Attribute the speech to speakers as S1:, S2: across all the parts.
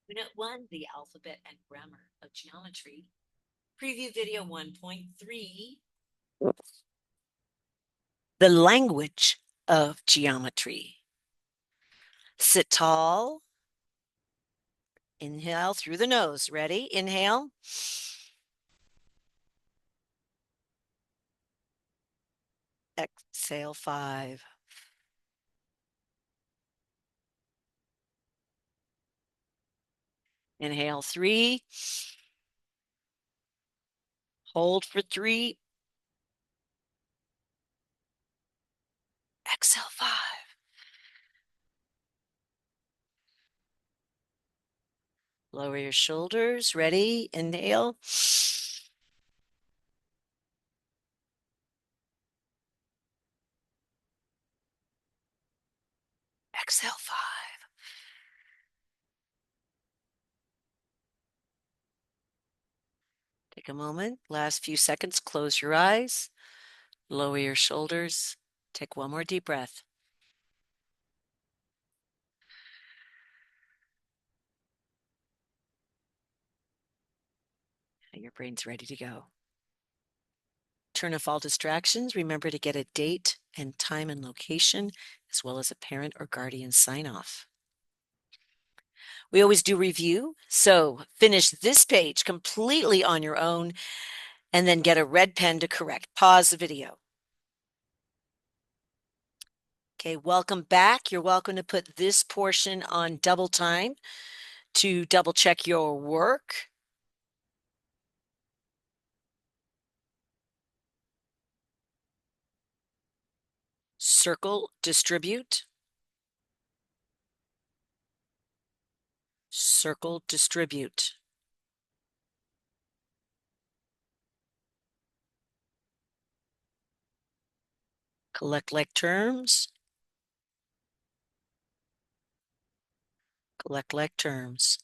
S1: Unit 1, the alphabet and grammar of geometry. Preview video 1.3, the language of geometry. Sit tall. Inhale through the nose. Ready? Inhale. Exhale 5. Inhale 3. Hold for 3. Exhale 5. Lower your shoulders. Ready? Inhale. Exhale 5. Take a moment. Last few seconds. Close your eyes. Lower your shoulders. Take one more deep breath. Your brain's ready to go. Turn off all distractions. Remember to get a date and time and location, as well as a parent or guardian sign off. We always do review, so finish this page completely on your own and then get a red pen to correct. Pause the video. Okay, welcome back. You're welcome to put this portion on double time to double check your work. Circle, distribute. Circle, distribute. Collect like terms. Collect like terms.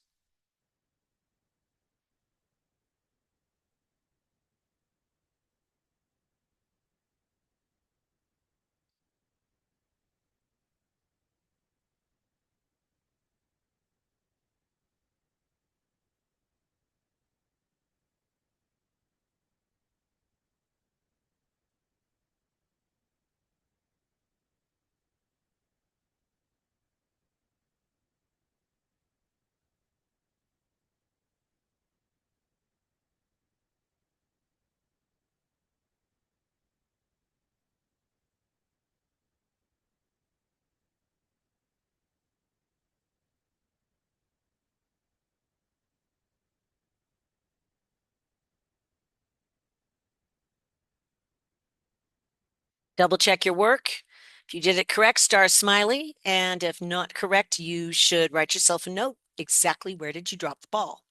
S1: Double check your work. If you did it correct, star smiley. And if not correct, you should write yourself a note. Exactly where did you drop the ball?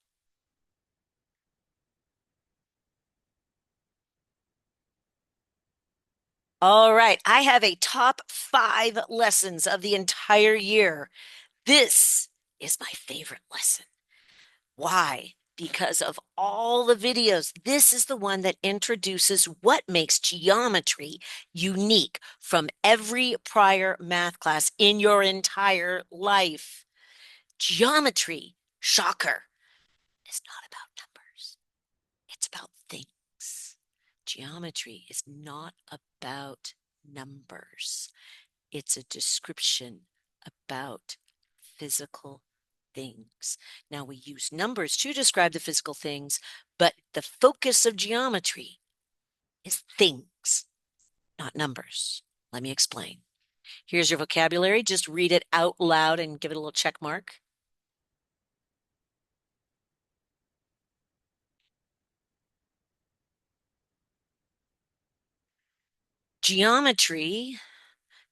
S1: All right. I have a top 5 lessons of the entire year. This is my favorite lesson. Why? Because of all the videos, this is the one that introduces what makes geometry unique from every prior math class in your entire life. Geometry, shocker, is not about numbers. It's about things. Geometry is not about numbers. It's a description about physical things. Now we use numbers to describe the physical things, but the focus of geometry is things, not numbers. Let me explain. Here's your vocabulary. Just read it out loud and give it a little check mark. Geometry,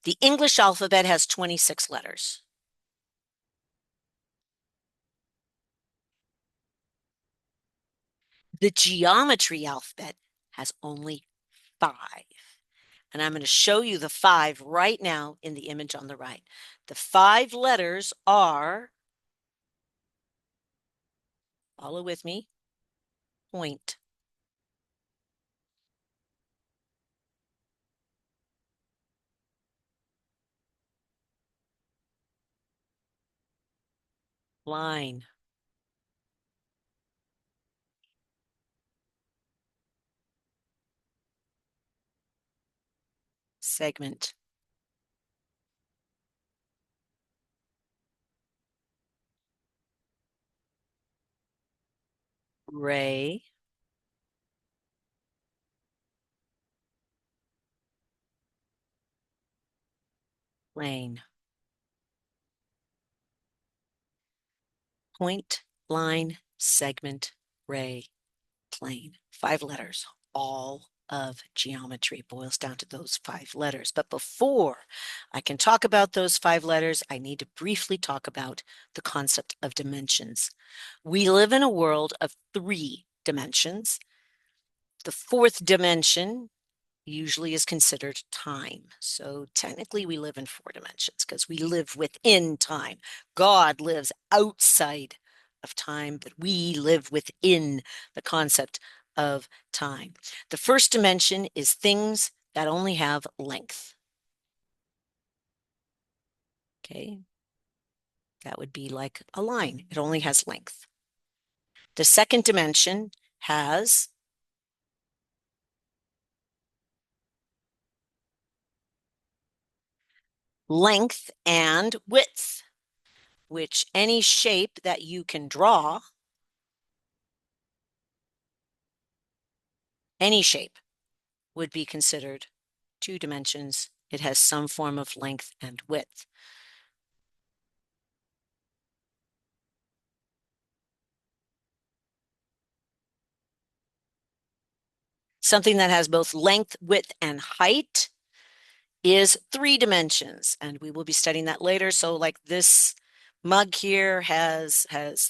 S1: the English alphabet has 26 letters. The geometry alphabet has only 5. And I'm going to show you the 5 right now in the image on the right. The 5 letters are, follow with me, point, line, segment. Ray, plane. Point, line, segment, ray, plane. 5 letters. All of geometry boils down to those 5 letters. But before I can talk about those 5 letters, I need to briefly talk about the concept of dimensions. We live in a world of 3 dimensions. The 4th dimension usually is considered time. So technically we live in 4 dimensions because we live within time. God lives outside of time, but we live within the concept of time. The first dimension is things that only have length. Okay. That would be like a line. It only has length. The second dimension has length and width, which any shape that you can draw, any shape, would be considered 2 dimensions. It has some form of length and width. Something that has both length, width, and height is 3 dimensions, and we will be studying that later. So like this mug here has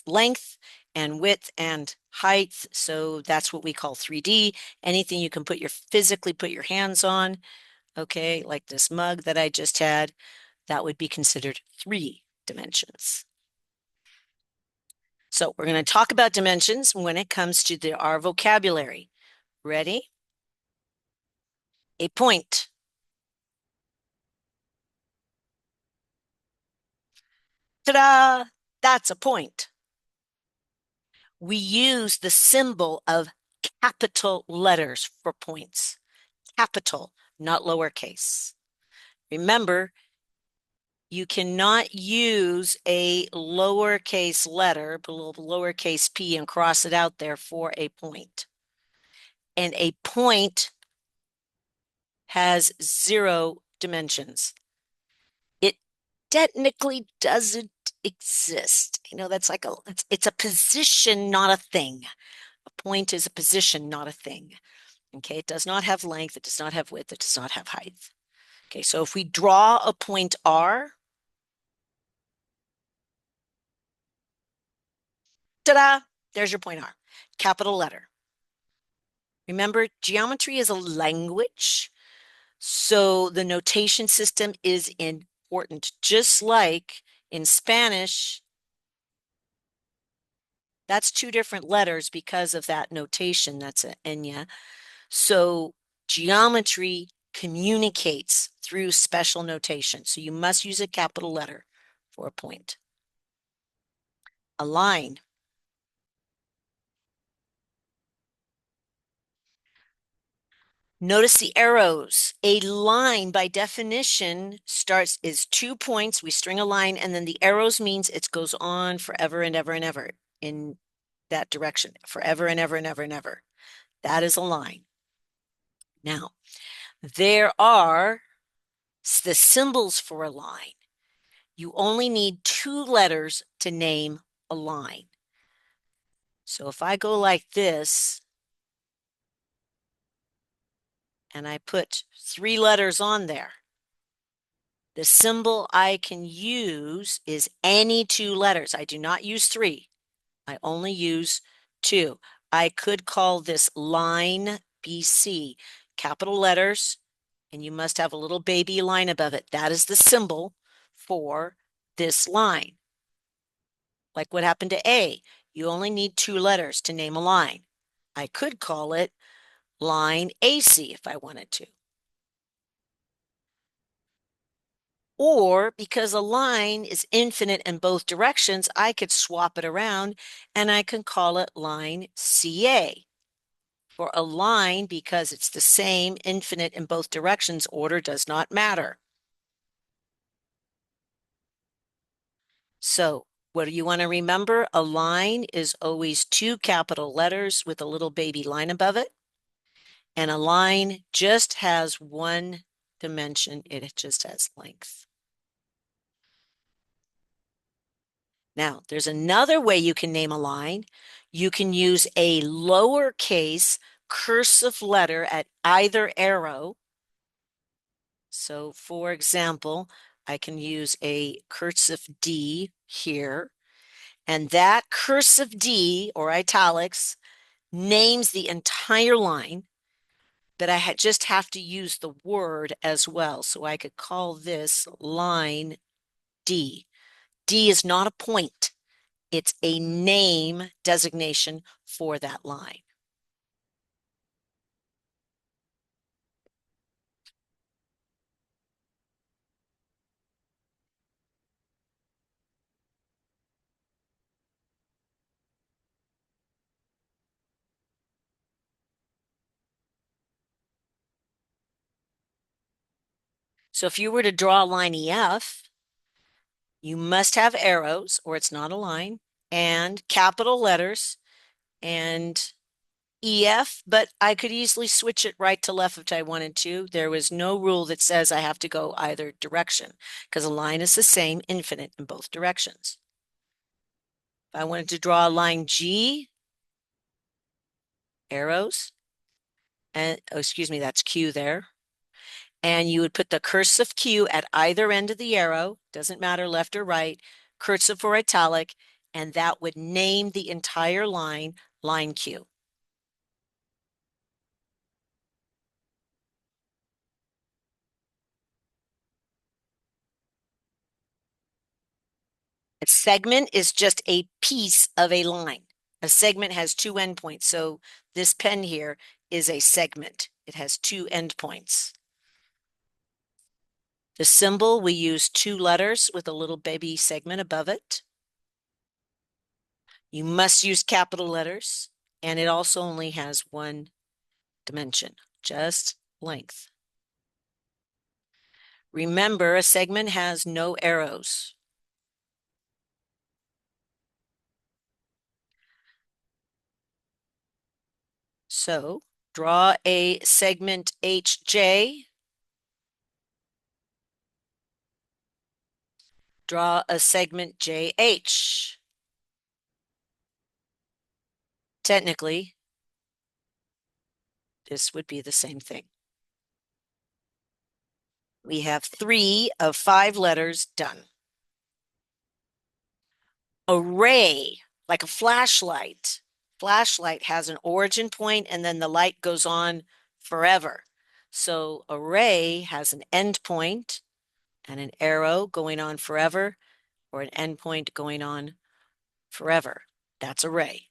S1: length and width and height, so that's what we call 3D. Anything you can physically put your hands on, okay, like this mug that I just had, that would be considered 3 dimensions. So we're going to talk about dimensions when it comes to our vocabulary. Ready? A point. Ta-da! That's a point. We use the symbol of capital letters for points. Capital, not lowercase. Remember, you cannot use a lowercase letter, below lowercase p, and cross it out there for a point. And a point has 0 dimensions. It technically doesn't exist. You know, that's like it's a position, not a thing. A point is a position, not a thing. Okay, it does not have length, it does not have width, it does not have height. Okay, so if we draw a point R, ta-da, there's your point R, capital letter. Remember, geometry is a language, so the notation system is important. Just like in Spanish, that's 2 different letters because of that notation. That's a enya. So geometry communicates through special notation. So you must use a capital letter for a point. A line. Notice the arrows. A line by definition is 2 points. We string a line, and then the arrows means it goes on forever and ever and ever in that direction, forever and ever and ever and ever. That is a line. Now, there are the symbols for a line. You only need 2 letters to name a line. So if I go like this, and I put 3 letters on there, the symbol I can use is any 2 letters. I do not use 3. I only use 2. I could call this line BC, capital letters, and you must have a little baby line above it. That is the symbol for this line. Like what happened to A? You only need 2 letters to name a line. I could call it line AC if I wanted to. Or because a line is infinite in both directions, I could swap it around and I can call it line CA For a line, because it's the same, infinite in both directions, order does not matter. So what do you want to remember? A line is always two capital letters with a little baby line above it. And a line just has one dimension. It just has length. Now, there's another way you can name a line. You can use a lowercase cursive letter at either arrow. So, for example, I can use a cursive D here, and that cursive D or italics names the entire line, but I just have to use the word as well. So I could call this line D. D is not a point. It's a name designation for that line. So if you were to draw a line EF, you must have arrows or it's not a line, and capital letters and EF, but I could easily switch it right to left if I wanted to. There was no rule that says I have to go either direction because a line is the same, infinite in both directions. If I wanted to draw a line G, arrows, and oh, excuse me, that's Q there. And you would put the cursive Q at either end of the arrow, doesn't matter left or right, cursive or italic, and that would name the entire line, line Q. A segment is just a piece of a line. A segment has two endpoints. So this pen here is a segment. It has two endpoints. The symbol, we use two letters with a little baby segment above it. You must use capital letters, and it also only has one dimension, just length. Remember, a segment has no arrows. So draw a segment HJ. Draw a segment JH. Technically, this would be the same thing. We have 3 of 5 letters done. Array, like a flashlight. Flashlight has an origin point and then the light goes on forever. So array has an end point and an arrow going on forever, or an end point going on forever. That's array.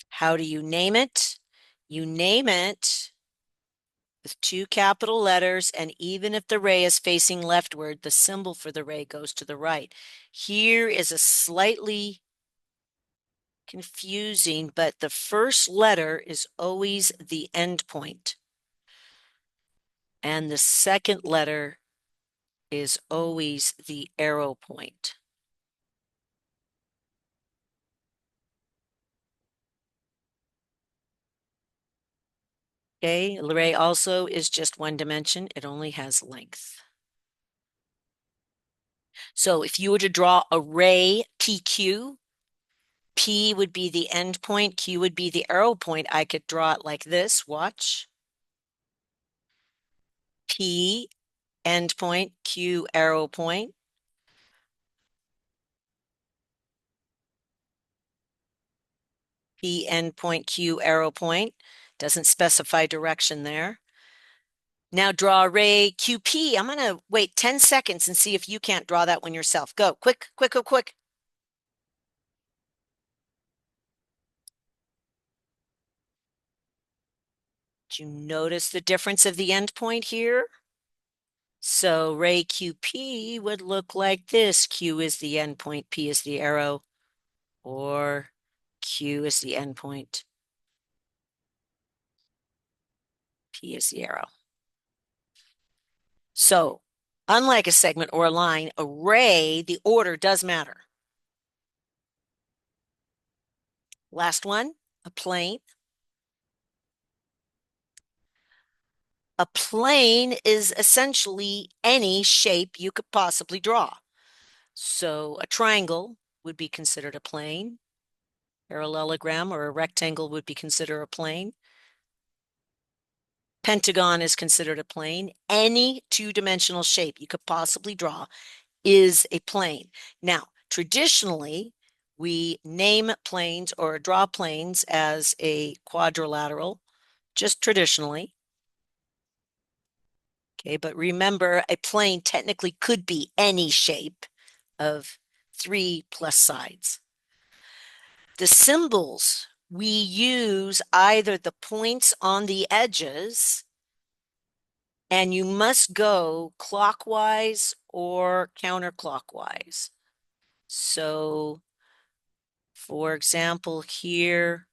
S1: How do you name it? You name it with 2 capital letters, and even if the ray is facing leftward, the symbol for the ray goes to the right. Here is a slightly confusing, but the first letter is always the end point. And the second letter is always the arrow point. Okay, array also is just one dimension. It only has length. So if you were to draw array PQ, P would be the end point, Q would be the arrow point. I could draw it like this, watch. P end point, Q arrow point. P end point, Q arrow point. Doesn't specify direction there. Now draw array QP. I'm going to wait 10 seconds and see if you can't draw that one yourself. Go, quick, quick, quick, quick. Do you notice the difference of the endpoint here? So ray QP would look like this. Q is the endpoint, P is the arrow, or Q is the endpoint. P is the arrow. So, unlike a segment or a line, array, the order does matter. Last one, a plane. A plane is essentially any shape you could possibly draw. So a triangle would be considered a plane. Parallelogram or a rectangle would be considered a plane. Pentagon is considered a plane. Any two-dimensional shape you could possibly draw is a plane. Now, traditionally, we name planes or draw planes as a quadrilateral, just traditionally. Okay, but remember, a plane technically could be any shape of 3 plus sides. The symbols, we use either the points on the edges, and you must go clockwise or counterclockwise. So, for example, here,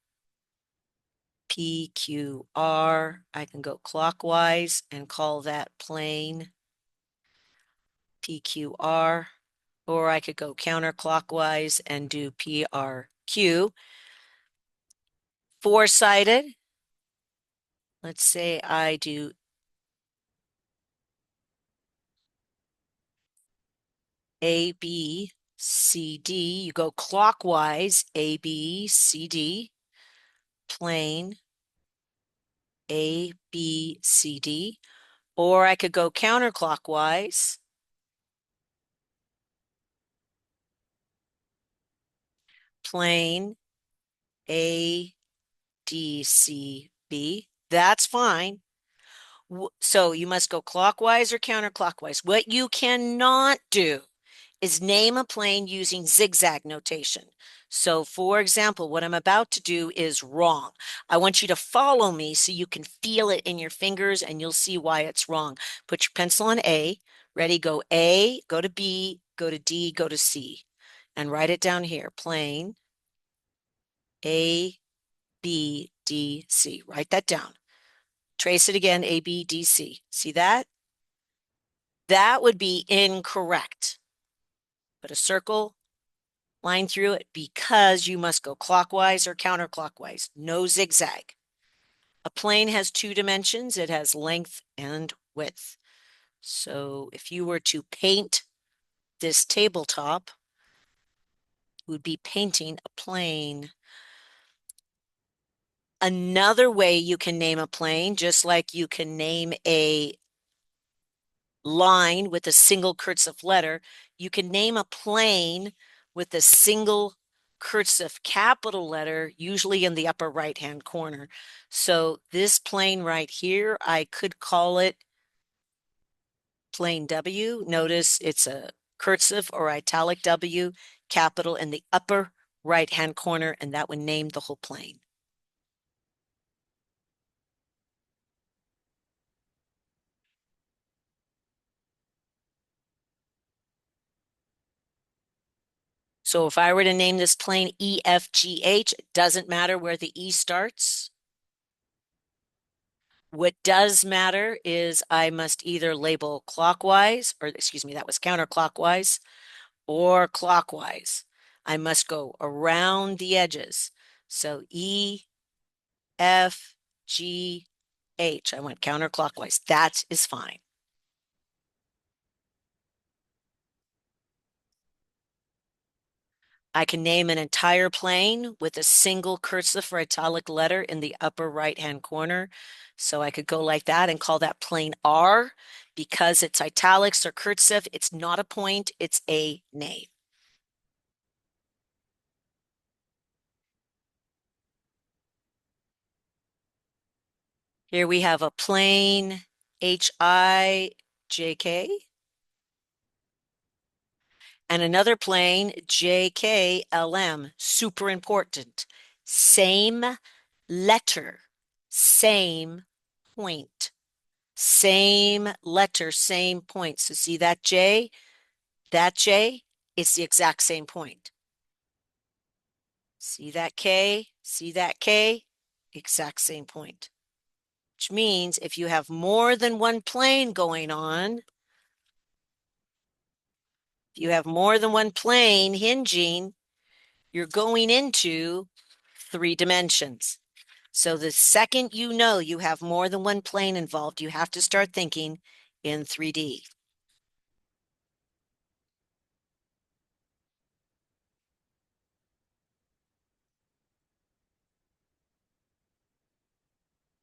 S1: PQR, I can go clockwise and call that plane PQR, or I could go counterclockwise and do PRQ. Four-sided, let's say I do A, B, C, D. You go clockwise, A, B, C, D, plane, A, B, C, D. Or I could go counterclockwise, plane, A, D, C, B. That's fine. So you must go clockwise or counterclockwise. What you cannot do is name a plane using zigzag notation. So for example, what I'm about to do is wrong. I want you to follow me so you can feel it in your fingers and you'll see why it's wrong. Put your pencil on A, ready, go A, go to B, go to D, go to C, and write it down here, plane A, B, D, C. Write that down. Trace it again, A, B, D, C. See that? That would be incorrect. Put a circle, line through it, because you must go clockwise or counterclockwise. No zigzag. A plane has two dimensions. It has length and width. So if you were to paint this tabletop, you would be painting a plane. Another way you can name a plane, just like you can name a line with a single cursive letter, you can name a plane with a single cursive capital letter, usually in the upper right-hand corner. So this plane right here, I could call it plane W. Notice it's a cursive or italic W, capital in the upper right-hand corner, and that would name the whole plane. So if I were to name this plane EFGH, it doesn't matter where the E starts. What does matter is I must either label clockwise, or excuse me, that was counterclockwise, or clockwise. I must go around the edges. So E, F, G, H. I went counterclockwise. That is fine. I can name an entire plane with a single cursive or italic letter in the upper right-hand corner. So I could go like that and call that plane R. Because it's italics or cursive, it's not a point, it's a name. Here we have a plane HIJK and another plane JKLM. Super important. Same letter, same point. Same letter, same point. So see that J, it's the exact same point. See that K? See that K? Exact same point. Which means if you have more than one plane going on, if you have more than one plane hinging, you're going into 3 dimensions. So the second you know you have more than one plane involved, you have to start thinking in 3D.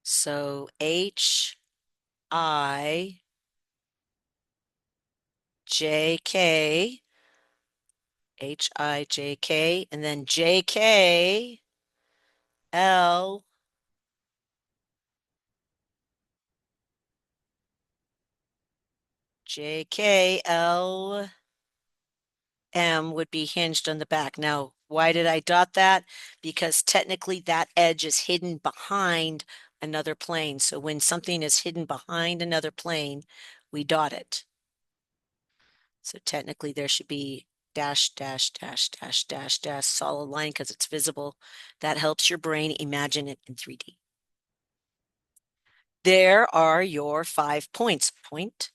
S1: So H-I-J-K, H-I-J-K, and then J-K-L, J-K-L, M would be hinged on the back. Now, why did I dot that? Because technically that edge is hidden behind another plane. So when something is hidden behind another plane, we dot it. So technically there should be dash, dash, dash, dash, dash, dash, solid line because it's visible. That helps your brain imagine it in 3D. There are your 5 points. Point,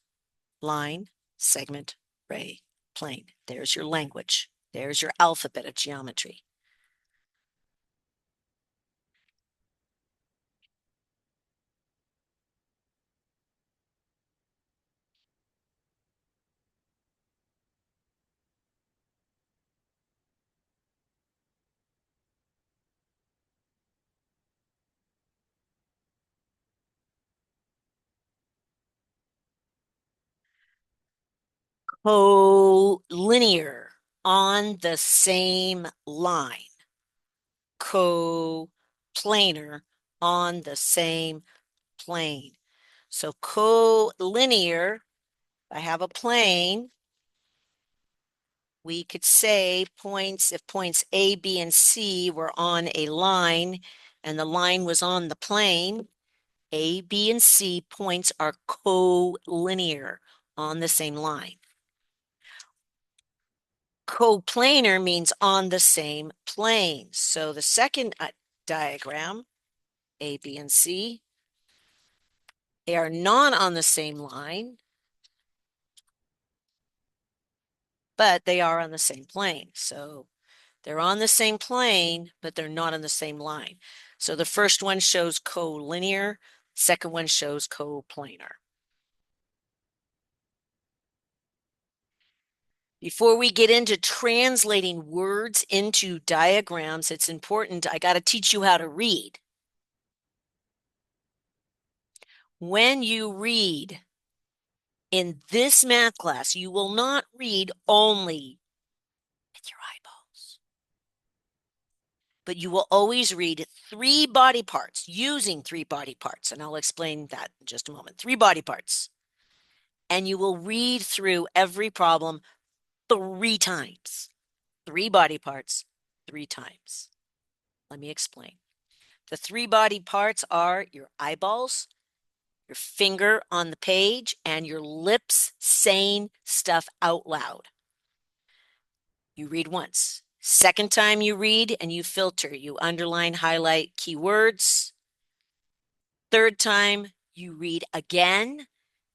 S1: line, segment, ray, plane. There's your language. There's your alphabet of geometry. Collinear, on the same line. Coplanar, on the same plane. So collinear, I have a plane, we could say points, if points A, B, and C were on a line and the line was on the plane, A, B, and C points are collinear, on the same line. Coplanar means on the same plane. So the second diagram, A, B, and C, they are not on the same line, but they are on the same plane. So they're on the same plane, but they're not on the same line. So the first one shows collinear, second one shows coplanar. Before we get into translating words into diagrams, it's important, I got to teach you how to read. When you read in this math class, you will not read only with your eyeballs, but you will always read 3 body parts, using 3 body parts, and I'll explain that in just a moment. 3 body parts. And you will read through every problem 3 times. 3 body parts, 3 times. Let me explain. The 3 body parts are your eyeballs, your finger on the page, and your lips saying stuff out loud. You read once. Second time you read and you filter, you underline, highlight keywords. Third time you read again,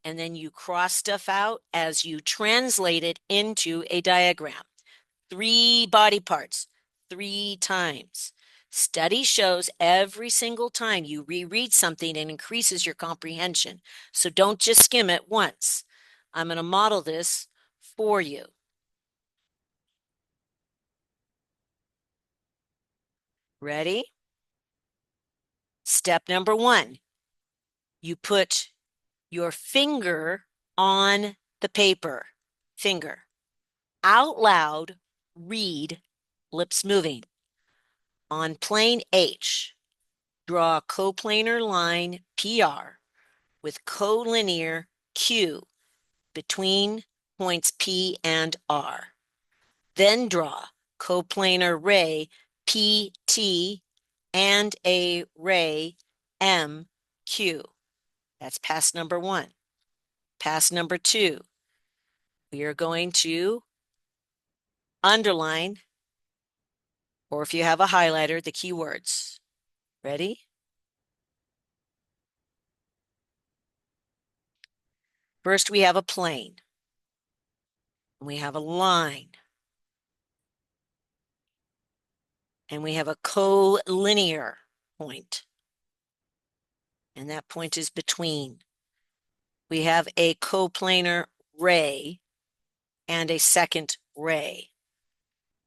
S1: and then you cross stuff out as you translate it into a diagram. 3 body parts, 3 times. Study shows every single time you reread something, it increases your comprehension. So don't just skim it once. I'm going to model this for you. Ready? Step number 1, you put your finger on the paper. Finger. Out loud, read, lips moving. On plane H, draw a coplanar line PR with collinear Q between points P and R. Then draw coplanar ray PT and a ray MQ. That's pass number 1. Pass number 2, we are going to underline or if you have a highlighter, the keywords. Ready? First, we have a plane. We have a line. And we have a collinear point. And that point is between. We have a coplanar ray and a second ray.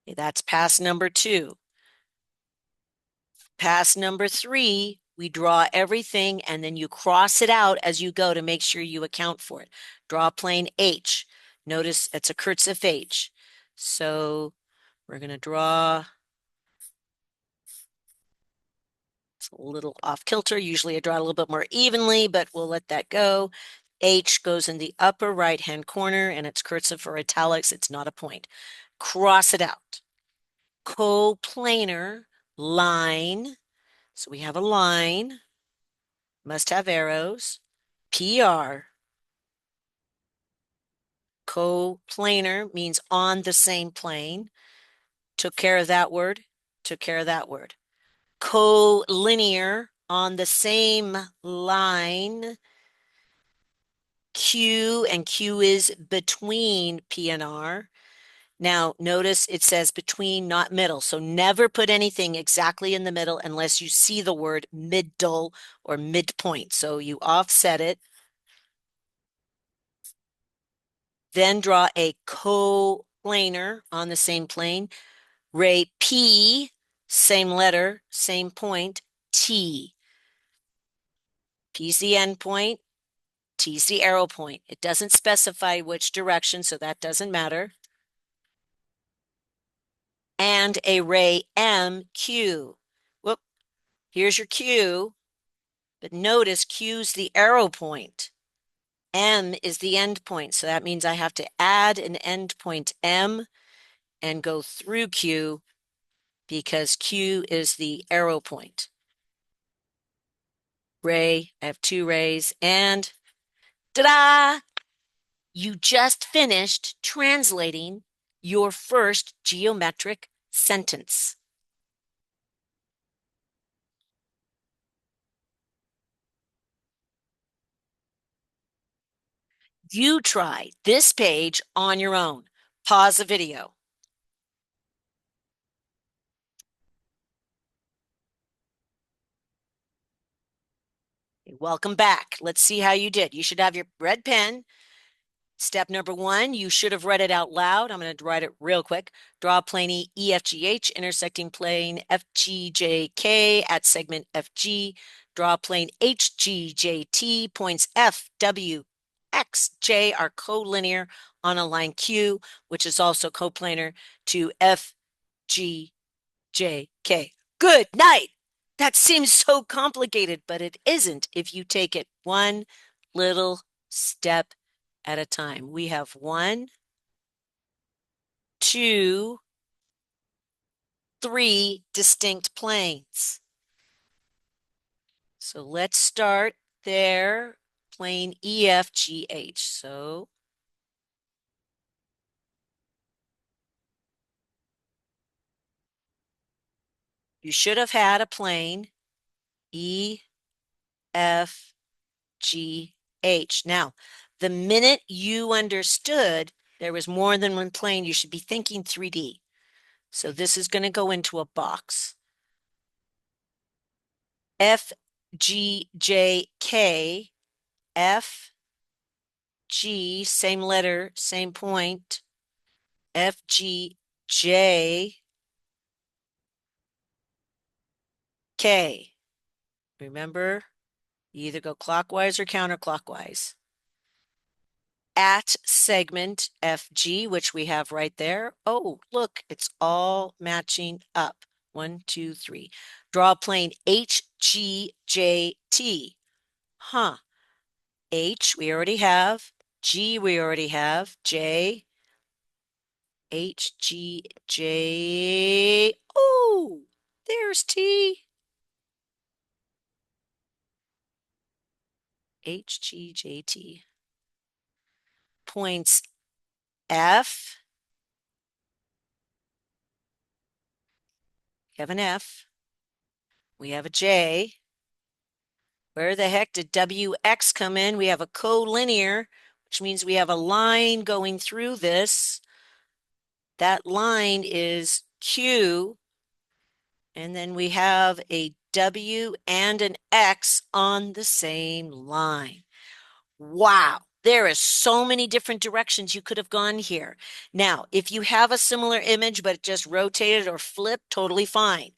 S1: Okay, that's pass number 2. Pass number 3, we draw everything and then you cross it out as you go to make sure you account for it. Draw plane H. Notice it's a cursive H. So we're going to draw. It's a little off kilter. Usually I draw it a little bit more evenly, but we'll let that go. H goes in the upper right-hand corner and it's cursive or italics. It's not a point. Cross it out. Coplanar line. So we have a line, must have arrows. PR. Coplanar means on the same plane. Took care of that word. Took care of that word. Collinear, on the same line. Q, and Q is between P and R. Now, notice it says between, not middle. So never put anything exactly in the middle unless you see the word middle or midpoint. So you offset it. Then draw a coplanar on the same plane. Ray P, same letter, same point, T. P's the end point, T's the arrow point. It doesn't specify which direction, so that doesn't matter. And a ray MQ. Whoop, here's your Q, but notice Q's the arrow point. M is the end point, so that means I have to add an end point M and go through Q because Q is the arrow point. Ray, I have 2 rays, and ta-da! You just finished translating your first geometric sentence. You try this page on your own. Pause the video. Welcome back. Let's see how you did. You should have your red pen. Step number 1, you should have read it out loud. I'm going to write it real quick. Draw plane EFGH intersecting plane FGJK at segment FG. Draw plane HGJT. Points F, W, X, J are collinear on a line Q, which is also coplanar to FGJK. Good night. That seems so complicated, but it isn't if you take it one little step at a time. We have 1, 2, 3 distinct planes. So let's start there, plane EFGH. So you should have had a plane EFGH. Now, the minute you understood there was more than one plane, you should be thinking 3D. So this is going to go into a box. FGJK, FG, same letter, same point, FGJK. Remember, you either go clockwise or counterclockwise. At segment FG, which we have right there. Oh, look, it's all matching up. 1, 2, 3. Draw a plane HGJT. Huh. H we already have. G we already have. J. H, G, J. Oh, there's T. H, G, J, T. Points F, We have an F. We have a J. Where the heck did WX come in? We have a collinear, which means we have a line going through this. That line is Q. And then we have a W and an X on the same line. Wow, there is so many different directions you could have gone here. Now, if you have a similar image, but it just rotated or flipped, totally fine.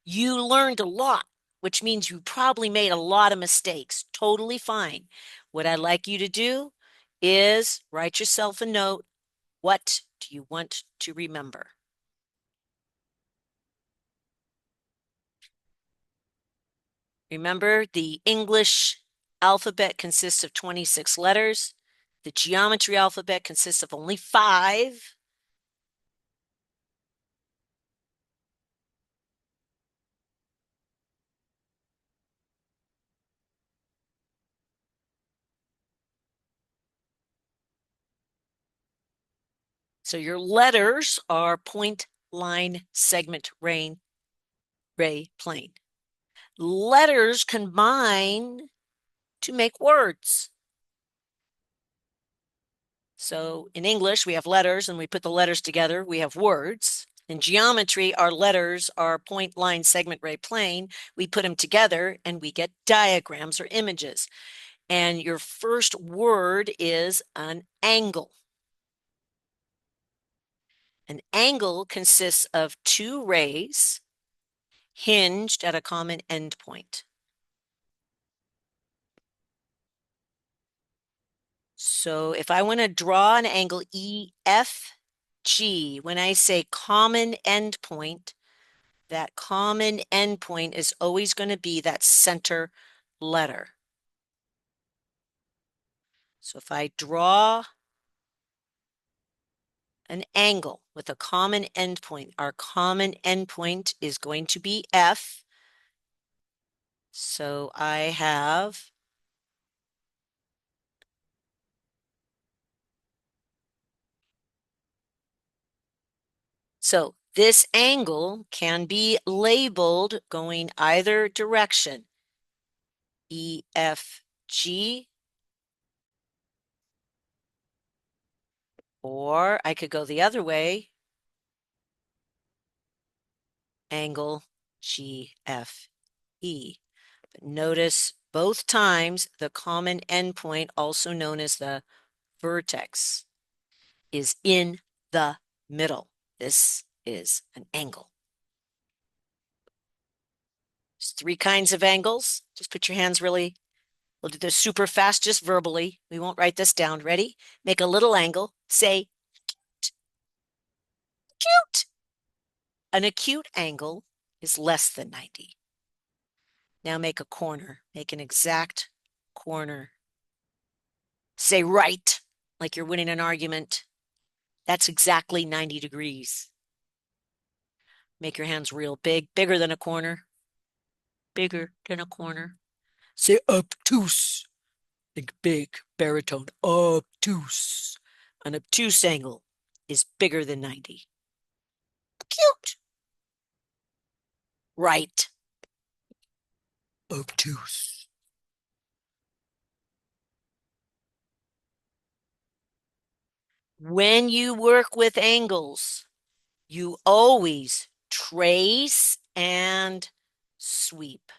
S1: You learned a lot, which means you probably made a lot of mistakes. Totally fine. What I'd like you to do is write yourself a note. What do you want to remember? Remember, the English alphabet consists of 26 letters. The geometry alphabet consists of only 5. So your letters are point, line, segment, ray, plane. Letters combine to make words. So in English, we have letters and we put the letters together, we have words. In geometry, our letters are point, line, segment, ray, plane. We put them together and we get diagrams or images. And your first word is an angle. An angle consists of 2 rays hinged at a common endpoint. So if I want to draw an angle EFG, when I say common endpoint, that common endpoint is always going to be that center letter. So if I draw an angle with a common endpoint, our common endpoint is going to be F. So I have so this angle can be labeled going either direction, EFG, or I could go the other way, angle GFE. But notice both times the common endpoint, also known as the vertex, is in the middle. This is an angle. There's 3 kinds of angles. Just put your hands really, we'll do this super fast, just verbally. We won't write this down. Ready? Make a little angle. Say, cute. An acute angle is less than 90. Now make a corner. Make an exact corner. Say right, like you're winning an argument. That's exactly 90 degrees. Make your hands real big, bigger than a corner. Bigger than a corner. Say obtuse. Think big, baritone, obtuse. An obtuse angle is bigger than 90. Cute. Right. Obtuse. When you work with angles, you always trace and sweep.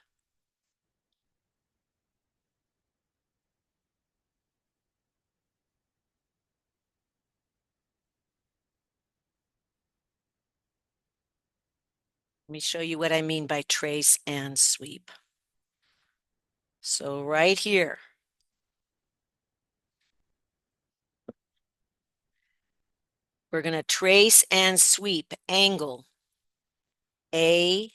S1: Let me show you what I mean by trace and sweep. So right here, we're going to trace and sweep angle A,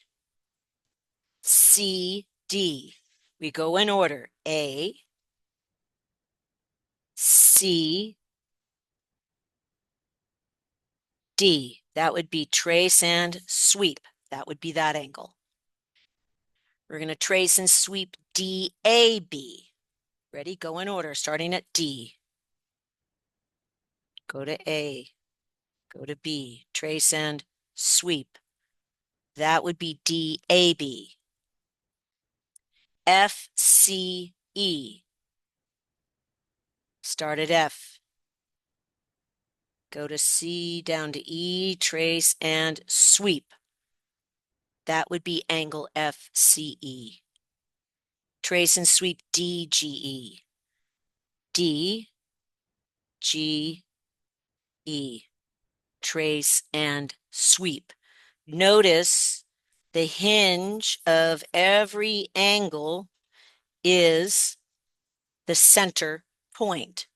S1: C, D. We go in order, A, C, D. That would be trace and sweep. That would be that angle. We're going to trace and sweep DAB. Ready? Go in order, starting at D. Go to A. Go to B. Trace and sweep That would be DAB. FCE. Start at F. Go to C, down to E, trace, and sweep. That would be angle FCE. Trace and sweep DGE. DGE. Trace and sweep. Notice the hinge of every angle is the center point.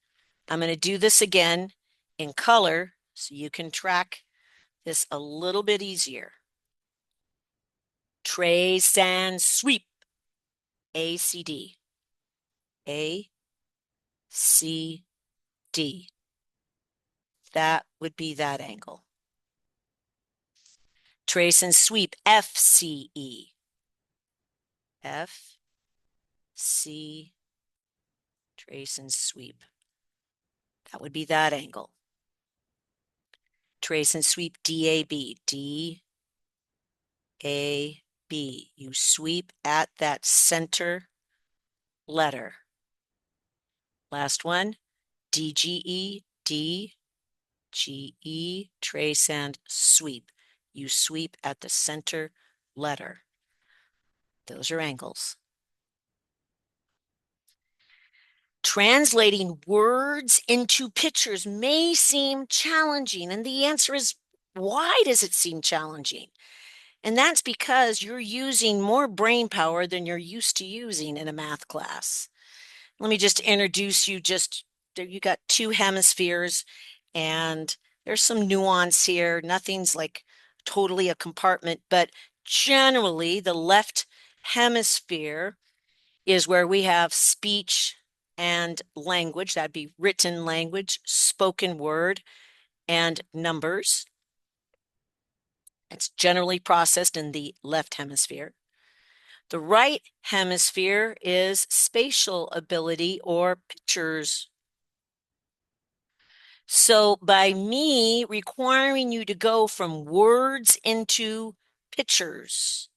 S1: I'm going to do this again in color so you can track this a little bit easier. Trace and sweep. ACD. ACD. That would be that angle. Trace and sweep. FCE. FC. Trace and sweep. That would be that angle. Trace and sweep DAB. DAB. You sweep at that center letter. Last one. DGE. DGE. Trace and sweep. You sweep at the center letter. Those are angles. Translating words into pictures may seem challenging, and the answer is, why does it seem challenging? And that's because you're using more brain power than you're used to using in a math class. Let me just introduce you. You got two hemispheres, and there's some nuance here. Nothing's like totally a compartment, but generally the left hemisphere is where we have speech and language. That'd be written language, spoken word, and numbers. It's generally processed in the left hemisphere. The right hemisphere is spatial ability or pictures. So by me requiring you to go from words into pictures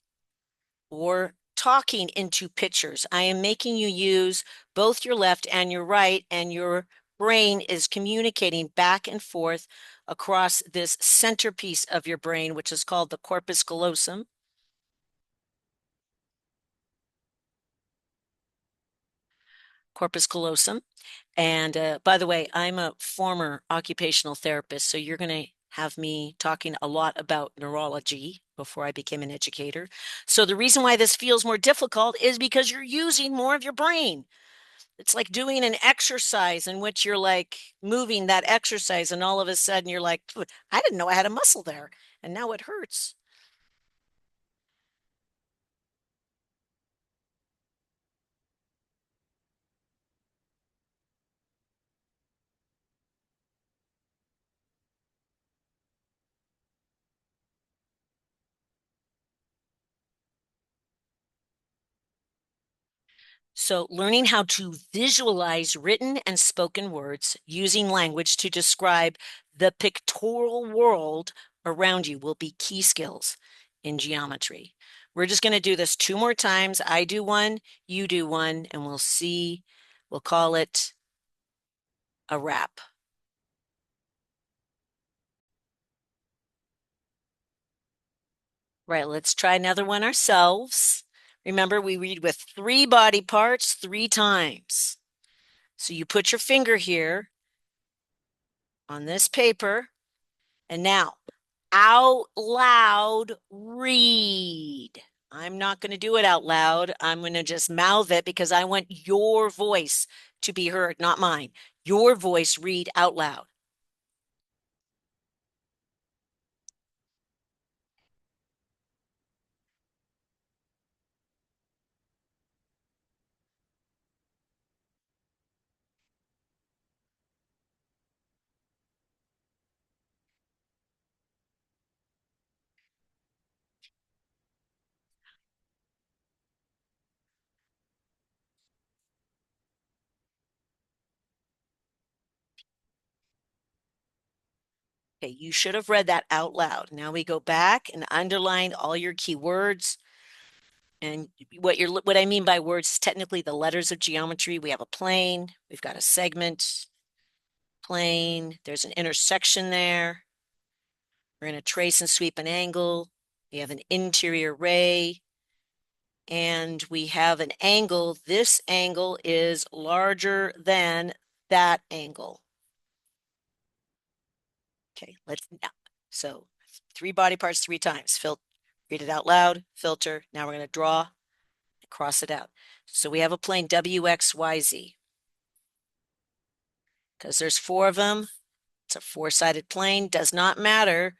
S1: or talking into pictures, I am making you use both your left and your right, and your brain is communicating back and forth across this centerpiece of your brain, which is called the corpus callosum. Corpus callosum. And by the way, I'm a former occupational therapist, so you're going to have me talking a lot about neurology before I became an educator. So the reason why this feels more difficult is because you're using more of your brain. It's like doing an exercise in which you're like moving that exercise, and all of a sudden you're like, I didn't know I had a muscle there, and now it hurts. So, learning how to visualize written and spoken words using language to describe the pictorial world around you will be key skills in geometry. We're just going to do this two more times. I do one, you do one, and we'll see. We'll call it a wrap. Right, let's try another one ourselves. Remember, we read with 3 body parts 3 times. So you put your finger here on this paper, and now out loud read. I'm not going to do it out loud. I'm going to just mouth it because I want your voice to be heard, not mine. Your voice read out loud. Okay, you should have read that out loud. Now we go back and underline all your key words. And what I mean by words is technically the letters of geometry. We have a plane, we've got a segment, plane, there's an intersection there. We're going to trace and sweep an angle. We have an interior ray, and we have an angle. This angle is larger than that angle. Okay, let's now. So 3 body parts 3 times. Read it out loud, filter. Now we're going to draw and cross it out. So we have a plane WXYZ. Because there's 4 of them. It's a 4-sided plane. Does not matter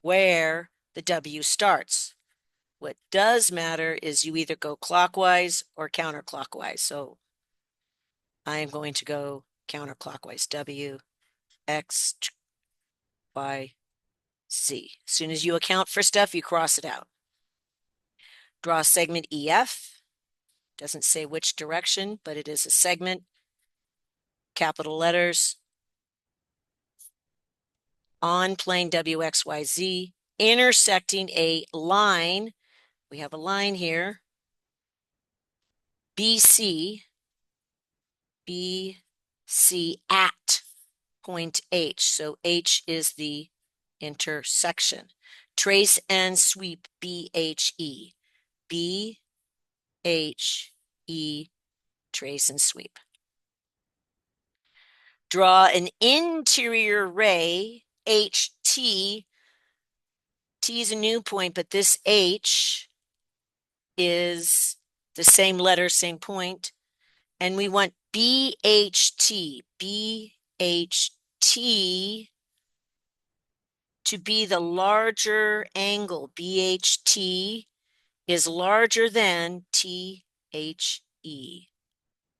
S1: where the W starts. What does matter is you either go clockwise or counterclockwise. So I am going to go counterclockwise. W, X, Y, Z. As soon as you account for stuff, you cross it out. Draw a segment EF. Doesn't say which direction, but it is a segment. Capital letters. On plane WXYZ, intersecting a line. We have a line here. BC at point H. So H is the intersection. Trace and sweep BHE. BHE, trace and sweep. Draw an interior ray, HT. T is a new point, but this H is the same letter, same point. And we want BHT. BHT to be the larger angle. BHT is larger than THE,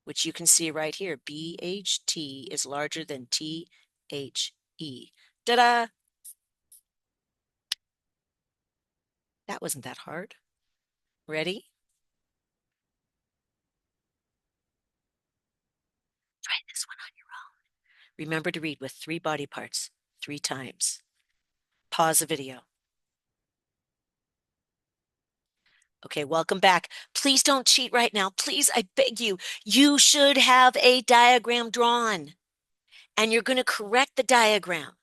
S1: which you can see right here. BHT is larger than THE. Ta-da! That wasn't that hard. Ready? Try this one on your own. Remember to read with 3 body parts 3 times. Pause the video. Okay, welcome back. Please don't cheat right now. Please, I beg you. You should have a diagram drawn, and you're going to correct the diagram.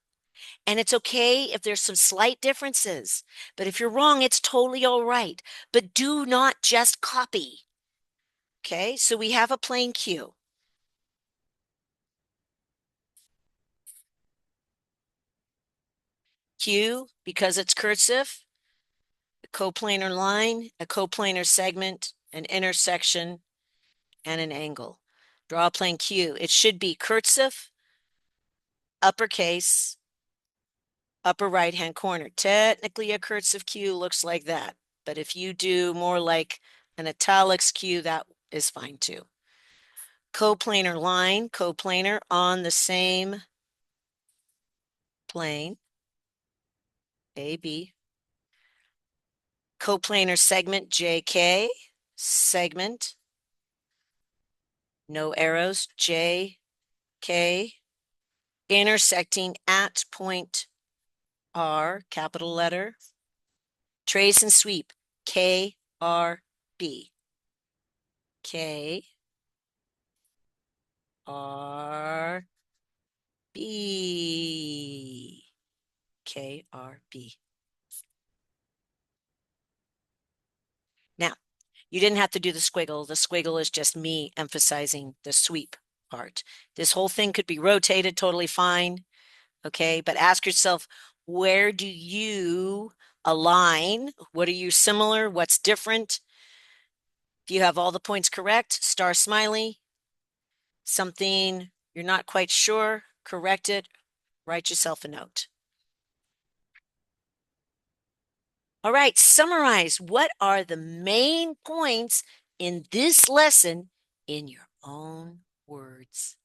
S1: And it's okay if there's some slight differences, but if you're wrong, it's totally all right. But do not just copy. Okay, so we have a plane Q. Q, because it's cursive, a coplanar line, a coplanar segment, an intersection, and an angle. Draw a plane Q. It should be cursive, uppercase, upper right-hand corner. Technically, a cursive Q looks like that. But if you do more like an italics Q, that is fine too. Coplanar line, coplanar on the same plane, AB. Coplanar segment, JK, segment. No arrows, JK. Intersecting at point R, capital letter. Trace and sweep, KRB. KRB. KRB. Now, you didn't have to do the squiggle. The squiggle is just me emphasizing the sweep part. This whole thing could be rotated totally fine, okay? But ask yourself, where do you align? What are you similar? What's different? If you have all the points correct, star smiley. Something you're not quite sure, correct it, write yourself a note. All right, summarize. What are the main points in this lesson in your own words?